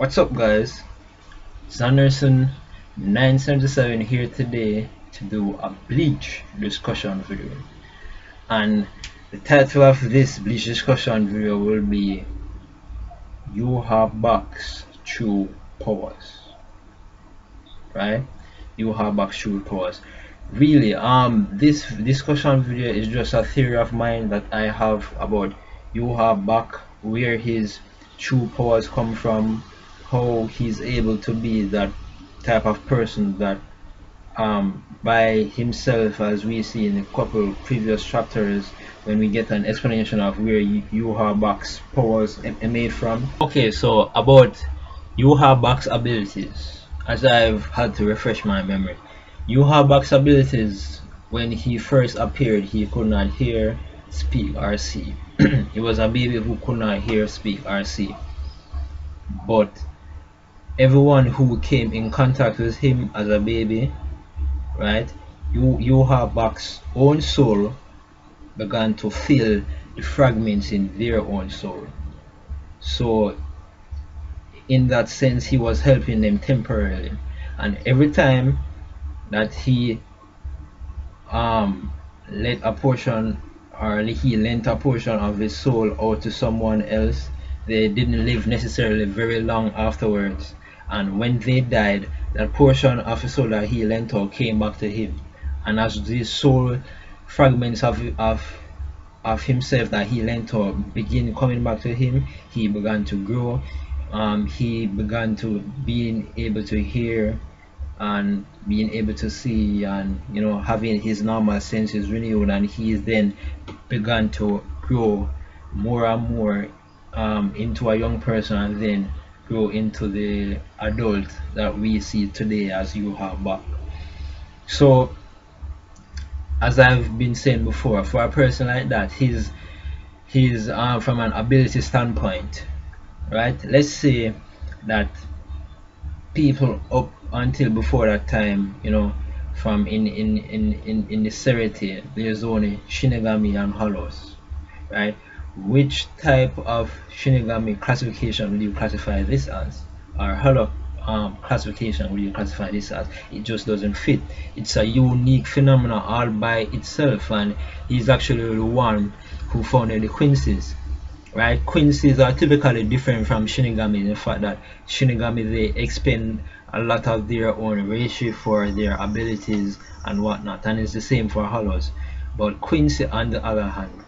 What's up, guys? Sanderson 977 here today to do a Bleach discussion video, and the title of this Bleach discussion video will be Juha Bach's True Powers. Right? Juha Bach's True Powers. Really, this discussion video is just a theory of mine that I have about Juha Bach, where his true powers come from, how he's able to be that type of person that by himself, as we see in a couple previous chapters when we get an explanation of where Juha Bach's powers emanate from. Okay, so about Juha Bach's abilities, as I've had to refresh my memory. Juha Bach's abilities, when he first appeared, he could not hear, speak, or see. He was a baby who could not hear, speak, or see. But everyone who came in contact with him as a baby, right, Juha Bach's own soul began to fill the fragments in their own soul. So in that sense, he was helping them temporarily, and every time that he let a portion, or he lent a portion of his soul out to someone else, they didn't live necessarily very long afterwards, and when they died, that portion of the soul that he lent out came back to him. And as these soul fragments of himself that he lent out begin coming back to him, he began to grow. He began to being able to hear and being able to see, and having his normal senses renewed, and he then began to grow more and more into a young person, and then grow into the adult that we see today as Juha Bach. So as I've been saying before, for a person like that, he's from an ability standpoint, right? Let's say that people up until before that time, from in the Serity, there's only Shinigami and Hollows, right? Which type of Shinigami classification will you classify this as, or Hollow classification will you classify this as? It just doesn't fit. It's a unique phenomenon all by itself, and he's actually the one who founded the Quincy's. Right, Quincy's are typically different from Shinigami in the fact that Shinigami, they expend a lot of their own ratio for their abilities and whatnot, and it's the same for Hollows. But Quincy, on the other hand,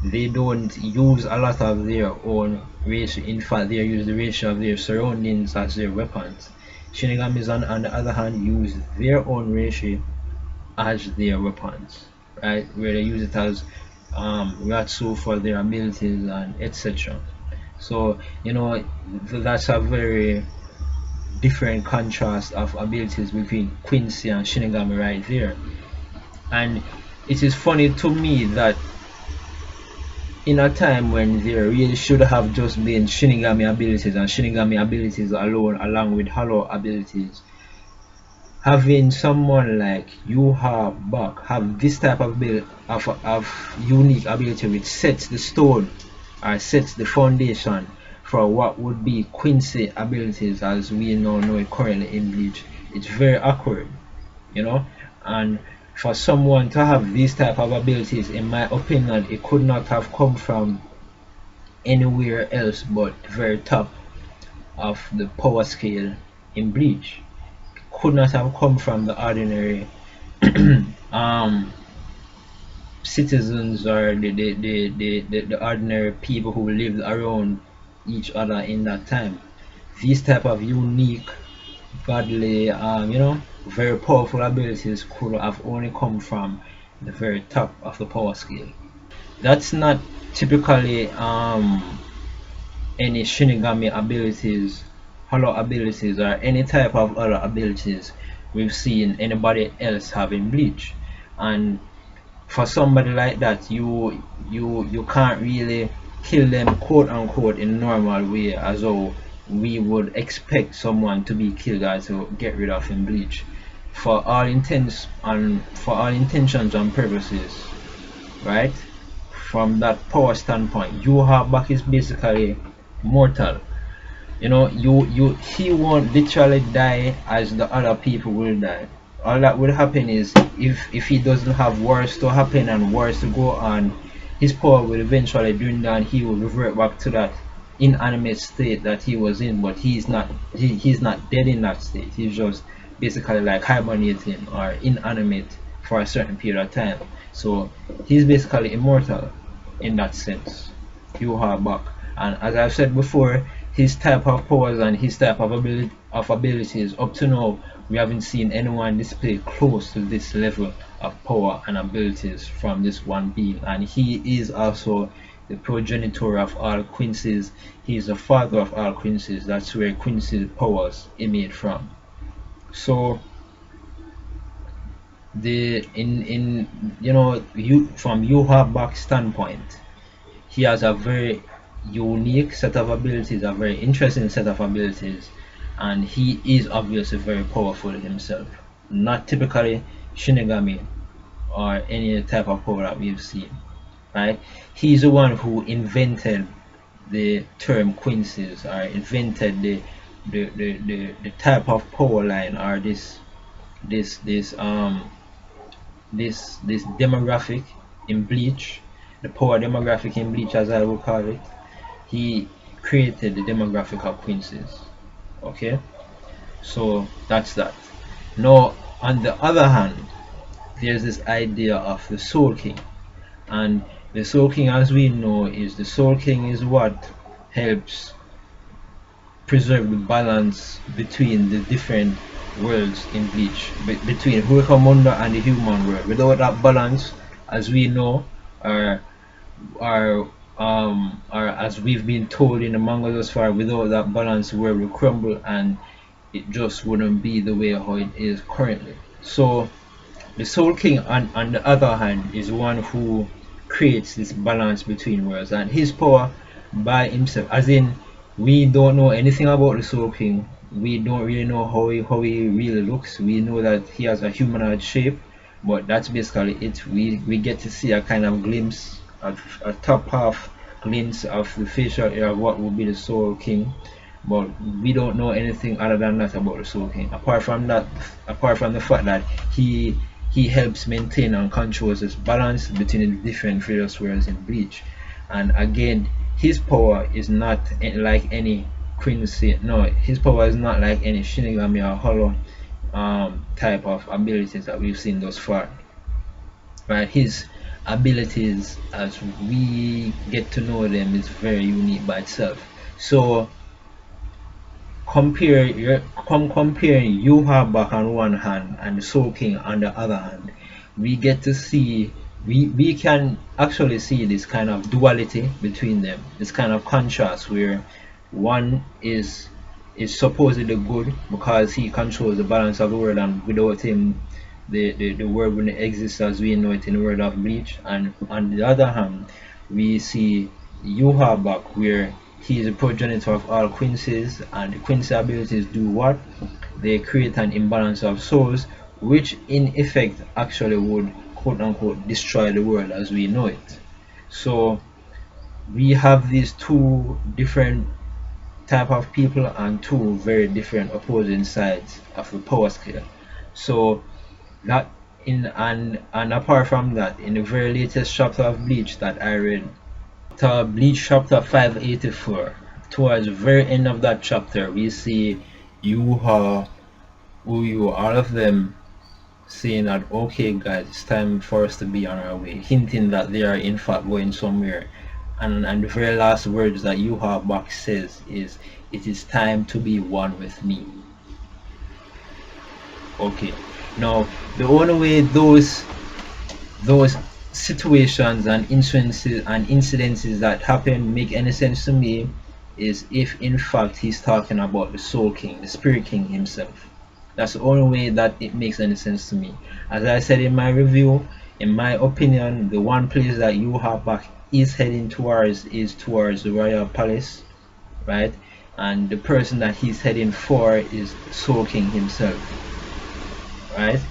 they don't use a lot of their own ratio. In fact, they use the ratio of their surroundings as their weapons. Shinigamis, on the other hand, use their own ratio as their weapons, right, where they use it as Ratsu for their abilities and etc. So that's a very different contrast of abilities between Quincy and Shinigami right there. And it is funny to me that in a time when there really should have just been Shinigami abilities and Shinigami abilities alone, along with Hollow abilities, having someone like Juha Bach have this type of unique ability, which sets the stone or sets the foundation for what would be Quincy abilities as we now know it currently in Bleach. It's very awkward, and for someone to have these type of abilities, in my opinion, it could not have come from anywhere else but the very top of the power scale in Bleach. Could not have come from the ordinary citizens, or the ordinary people who lived around each other in that time. These type of unique, godly, very powerful abilities could have only come from the very top of the power scale. That's not typically any Shinigami abilities, Hollow abilities, or any type of other abilities we've seen anybody else have in Bleach. And for somebody like that, you can't really kill them, quote unquote, in a normal way, as though we would expect someone to be killed or to get rid of in Bleach. For all intents and for all intentions and purposes, right, from that power standpoint, Juha Bach is basically mortal. You know, he won't literally die as the other people will die. All that will happen is, if he doesn't have wars to happen and wars to go on, his power will eventually dwindle and he will revert back to that inanimate state that he was in. But he's not dead in that state. He's just basically like hibernating or inanimate for a certain period of time. So he's basically immortal in that sense, Juha Bach. And as I've said before, his type of powers and his type of abilities, up to now we haven't seen anyone display close to this level of power and abilities from this one being. And he is also the progenitor of all Quincy's. He is the father of all Quincy's. That's where Quincy's powers emanate from. So the in you know, from Juha Bach's standpoint, he has a very unique set of abilities, a very interesting set of abilities, and he is obviously very powerful himself. Not typically Shinigami or any type of power that we've seen, right? He's the one who invented the term Quincy's, or invented the type of power line, or this demographic in Bleach, the power demographic in Bleach, as I will call it. He created the demographic of Quincy's. Okay, so that's that. Now, on the other hand, there's this idea of the Soul King, and the Soul King, as we know, the Soul King is what helps preserve the balance between the different worlds in Bleach, between Hueco and the human world. Without that balance, as we know, or as we've been told in the manga thus far, without that balance, the world will crumble and it just wouldn't be the way how it is currently. So the Soul King, on the other hand, is one who creates this balance between worlds, and his power by himself, as in, we don't know anything about the Soul King. We don't really know how he really looks. We know that he has a humanoid shape, but that's basically it. We get to see a kind of glimpse, a top half glimpse of the facial area of what would be the Soul King, but we don't know anything other than that about the Soul King. Apart from the fact that he helps maintain and controls this balance between the different various worlds in Bleach. And again, his power is not like any Quincy. No, his power is not like any Shinigami or Hollow type of abilities that we've seen thus far. Right? His abilities, as we get to know them, is very unique by itself. So comparing Juha Bach on one hand and the Soul King on the other hand, we get to see, we can actually see this kind of duality between them, this kind of contrast where one is supposedly good because he controls the balance of the world, and without him the world wouldn't exist as we know it in the world of Bleach. And on the other hand, we see Juha Bach, where he is a progenitor of all Quincy's, and the Quincy abilities do what? They create an imbalance of souls, which in effect actually would quote unquote destroy the world as we know it. So we have these two different type of people and two very different opposing sides of the power scale. So that and apart from that, in the very latest chapter of Bleach that I read, Bleach chapter 584, towards the very end of that chapter, we see Yuha, Uyu, all of them saying that, okay guys, it's time for us to be on our way, hinting that they are in fact going somewhere. And the very last words that Juha Bach says is, "It is time to be one with me." Okay, now the only way those situations and incidences that happen make any sense to me is if in fact he's talking about the Soul King, the Spirit King himself. That's the only way that it makes any sense to me. As I said in my review, in my opinion, the one place that Juha Bach is heading towards is towards the Royal Palace, right? And the person that he's heading for is Soul King himself, right?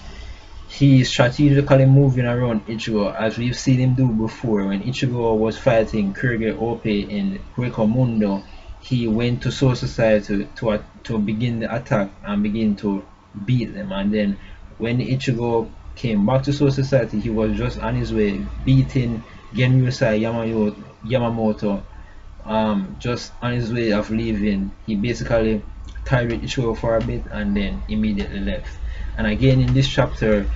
He is strategically moving around Ichigo, as we've seen him do before. When Ichigo was fighting Kurige Ope in Hueco Mundo, he went to Soul Society to begin the attack and begin to beat them. And then when Ichigo came back to Soul Society, he was just on his way beating Genryusai Yamamoto. Just on his way of leaving, he basically tied with Ichigo for a bit and then immediately left. And again in this chapter,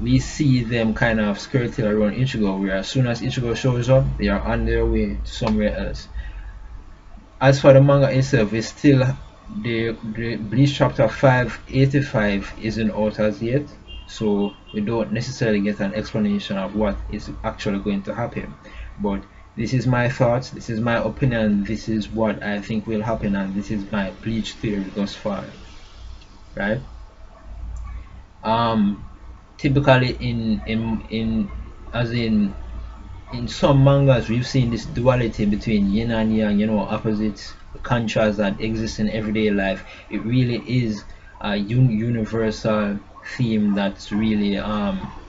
we see them kind of skirting around Ichigo, where as soon as Ichigo shows up, they are on their way to somewhere else. As for the manga itself, it's still the Bleach chapter 585 isn't out as yet, so we don't necessarily get an explanation of what is actually going to happen. But this is my thoughts, this is my opinion, this is what I think will happen, and this is my Bleach theory thus far, right? Typically in some mangas, we've seen this duality between yin and yang, opposites, contrasts that exist in everyday life. It really is a universal theme that's really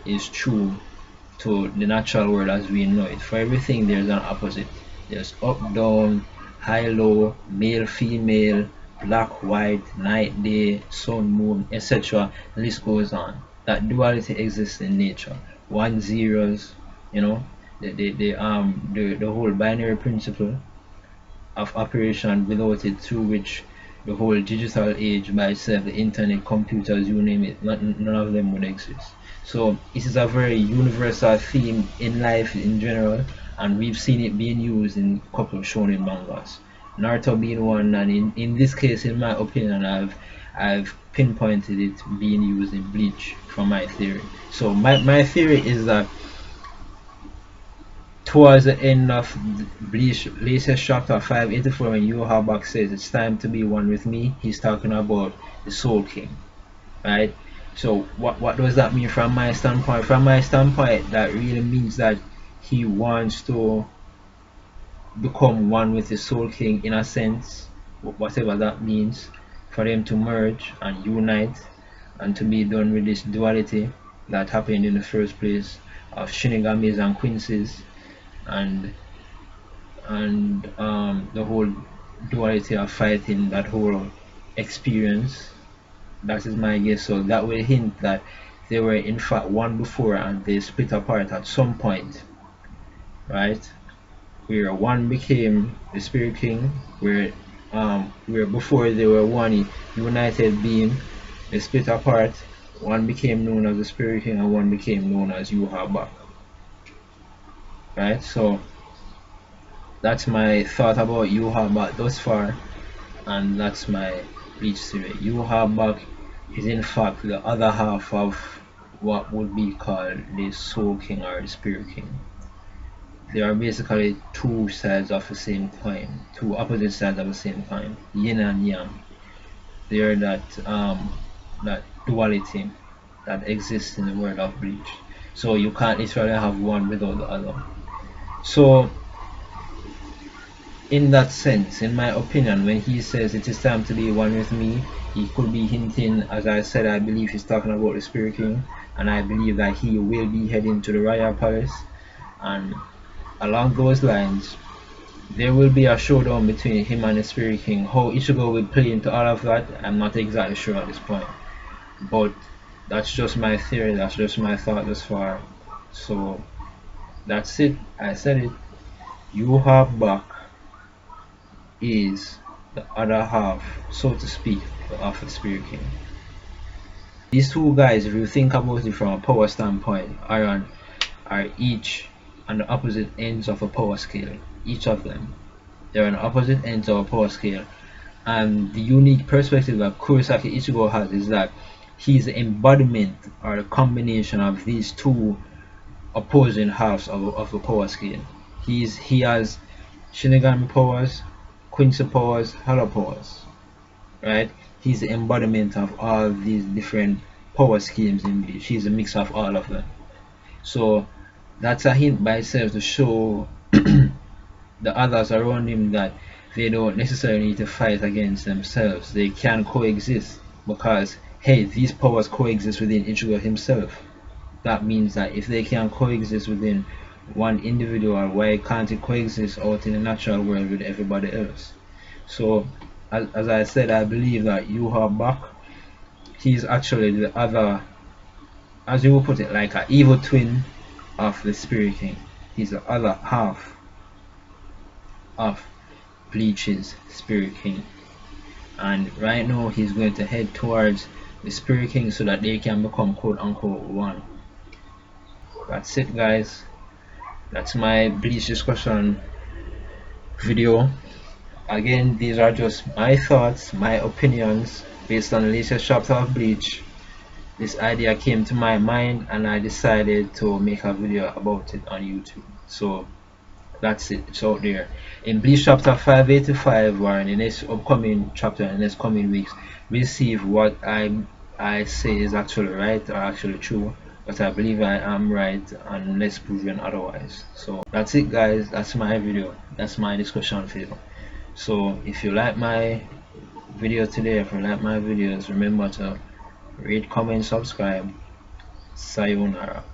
is true to the natural world as we know it. For everything, there's an opposite. There's up, down, high, low, male, female, black, white, night, day, sun, moon, etc. The list goes on. That duality exists in nature. One zeros, the whole binary principle of operation without it, through which the whole digital age by itself, the internet, computers, you name it, none of them would exist. So it is a very universal theme in life in general, and we've seen it being used in a couple of shonen mangas, Naruto being one, and in this case, in my opinion, I've pinpointed it being used in Bleach from my theory. So my theory is that towards the end of Bleach latest chapter 584, when Juha Bach says it's time to be one with me, he's talking about the Soul King, right? So what does that mean from my standpoint? From my standpoint, that really means that he wants to become one with the Soul King, in a sense, whatever that means, for them to merge and unite and to be done with this duality that happened in the first place of Shinigamis and Quincy's, and the whole duality of fighting, that whole experience. That is my guess. So that will hint that they were in fact one before and they split apart at some point, right? Where one became the Spirit King, where before they were one united being, they split apart. One became known as the Spirit King and one became known as Juha Bach, right? So that's my thought about Juha Bach thus far, and that's my Bleach theory. Juha Bach is in fact the other half of what would be called the Soul King or the Spirit King. They are basically two sides of the same coin, two opposite sides of the same coin, yin and yang. They are that duality that exists in the world of Bleach. So you can't literally have one without the other. So in that sense, in my opinion, when he says it is time to be one with me, he could be hinting, as I said, I believe he's talking about the Spirit King, and I believe that he will be heading to the Royal Palace, and along those lines there will be a showdown between him and the Spirit King. How Ichigo will play into all of that, I'm not exactly sure at this point, but that's just my theory, that's just my thought thus far. So that's it, I said it. Juha Bach is the other half, so to speak, of the Spirit King. These two guys, if you think about it from a power standpoint, are each on the opposite ends of a power scale. Each of them, they're on opposite ends of a power scale, and the unique perspective that Kurosaki Ichigo has is that he's the embodiment or a combination of these two opposing halves of the power scale. He has Shinigami powers, Quincy powers, Hollow powers, right? He's the embodiment of all these different power schemes in Bleach. He's a mix of all of them. So that's a hint by itself to show the others around him that they don't necessarily need to fight against themselves. They can coexist, because hey, these powers coexist within Ichigo himself. That means that if they can coexist within one individual, why can't it coexist out in the natural world with everybody else? So as I said, I believe that Juha Bach, he's actually the other, as you would put it, like an evil twin of the Spirit King. He's the other half of Bleach's Spirit King, and right now he's going to head towards the Spirit King so that they can become quote unquote one. That's it, guys. That's my Bleach discussion video. Again, these are just my thoughts, my opinions based on the latest chapter of Bleach. This idea came to my mind and I decided to make a video about it on YouTube. So that's it, it's out there. In Bleach chapter 585, or in the next upcoming chapter, in the next coming weeks, we'll see if what I say is actually right or actually true. But I believe I am right unless proven otherwise. So that's it, guys. That's my video. That's my discussion video. So if you like my video today, if you like my videos, remember to rate, comment, subscribe. Sayonara.